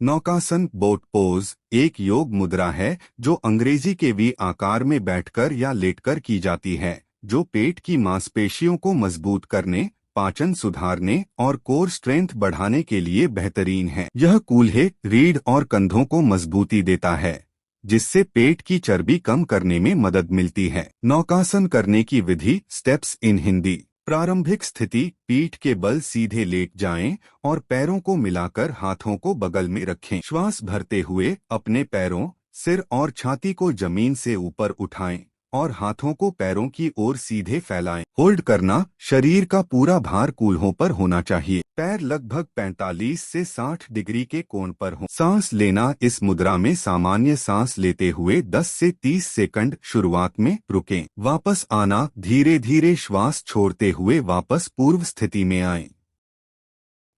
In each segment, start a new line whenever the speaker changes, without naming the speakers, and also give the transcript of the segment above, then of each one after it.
नौकासन boat pose एक योग मुद्रा है जो अंग्रेजी के वी आकार में बैठकर या लेटकर की जाती है, जो पेट की मांसपेशियों को मजबूत करने, पाचन सुधारने और कोर स्ट्रेंथ बढ़ाने के लिए बेहतरीन है। यह कूल्हे, रीढ़ और कंधों को मजबूती देता है, जिससे पेट की चर्बी कम करने में मदद मिलती है। नौकासन करने की विधि स्टेप्स इन हिंदी। प्रारंभिक स्थिति, पीठ के बल सीधे लेट जाएं और पैरों को मिलाकर हाथों को बगल में रखें। श्वास भरते हुए अपने पैरों, सिर और छाती को जमीन से ऊपर उठाएं और हाथों को पैरों की ओर सीधे फैलाएं। होल्ड करना, शरीर का पूरा भार कूल्हों पर होना चाहिए। पैर लगभग 45 से 60 डिग्री के कोण पर हों। सांस लेना, इस मुद्रा में सामान्य सांस लेते हुए 10 से 30 सेकंड शुरुआत में रुकें। वापस आना, धीरे धीरे श्वास छोड़ते हुए वापस पूर्व स्थिति में आएं।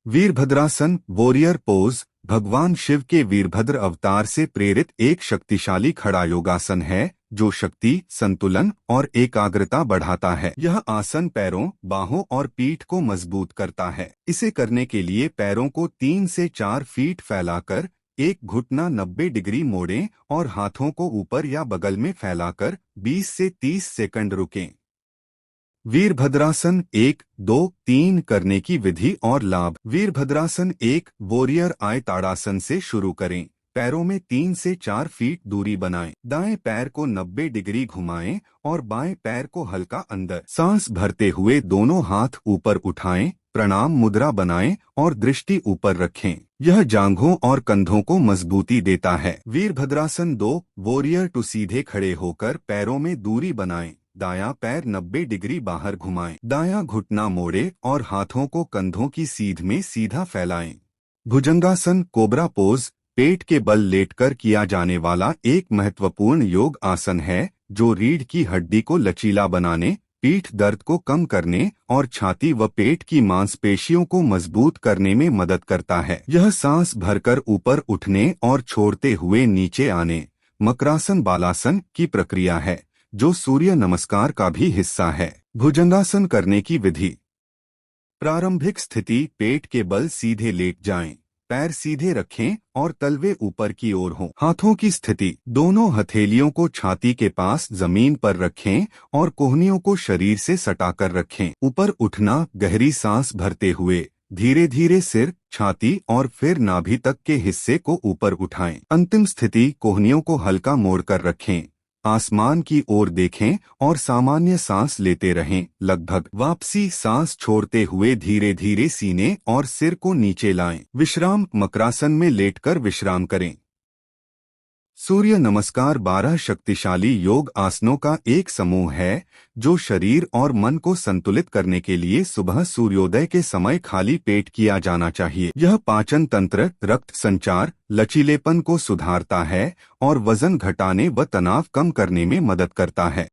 वीरभद्रासन वॉरियर पोज भगवान शिव के वीरभद्र अवतार से प्रेरित एक शक्तिशाली खड़ा योगासन है जो शक्ति, संतुलन और एकाग्रता बढ़ाता है। यह आसन पैरों, बाहों और पीठ को मजबूत करता है। इसे करने के लिए पैरों को 3 से 4 फीट फैलाकर एक घुटना 90 डिग्री मोड़ें और हाथों को ऊपर या बगल में फैलाकर 20 से 30 सेकंड रुकें। वीरभद्रासन 1, 2, 3 करने की विधि और लाभ। वीरभद्रासन 1 वॉरियर आय ताड़ासन से शुरू करें। पैरों में 3 से 4 फीट दूरी बनाएं। दाएं पैर को 90 डिग्री घुमाएं और बाएं पैर को हल्का अंदर। सांस भरते हुए दोनों हाथ ऊपर उठाएं, प्रणाम मुद्रा बनाएं और दृष्टि ऊपर रखें। यह जांघों और कंधों को मजबूती देता है। वीरभद्रासन 2 वॉरियर टू सीधे खड़े होकर पैरों में दूरी बनाएं। दायां पैर 90 डिग्री बाहर घुमाएं। दायां घुटना मोड़े और हाथों को कंधों की सीध में सीधा फैलाएं। भुजंगासन कोबरा पोज पेट के बल लेटकर किया जाने वाला एक महत्वपूर्ण योग आसन है जो रीढ़ की हड्डी को लचीला बनाने, पीठ दर्द को कम करने और छाती व पेट की मांसपेशियों को मजबूत करने में मदद करता है। यह सांस भरकर ऊपर उठने और छोड़ते हुए नीचे आने, मकरासन बालासन की प्रक्रिया है जो सूर्य नमस्कार का भी हिस्सा है। भुजंगासन करने की विधि। प्रारंभिक स्थिति, पेट के बल सीधे लेट जाएं, पैर सीधे रखें और तलवे ऊपर की ओर हों। हाथों की स्थिति, दोनों हथेलियों को छाती के पास जमीन पर रखें और कोहनियों को शरीर से सटाकर रखें। ऊपर उठना, गहरी सांस भरते हुए धीरे धीरे सिर, छाती और फिर नाभि तक के हिस्से को ऊपर उठाएं। अंतिम स्थिति, कोहनियों को हल्का मोड़कर रखें, आसमान की ओर देखें और सामान्य सांस लेते रहें। लगभग वापसी, सांस छोड़ते हुए धीरे धीरे सीने और सिर को नीचे लाएं। विश्राम, मकरासन में लेटकर विश्राम करें। सूर्य नमस्कार 12 शक्तिशाली योग आसनों का एक समूह है जो शरीर और मन को संतुलित करने के लिए सुबह सूर्योदय के समय खाली पेट किया जाना चाहिए। यह पाचन तंत्र, रक्त संचार, लचीलेपन को सुधारता है और वजन घटाने व तनाव कम करने में मदद करता है।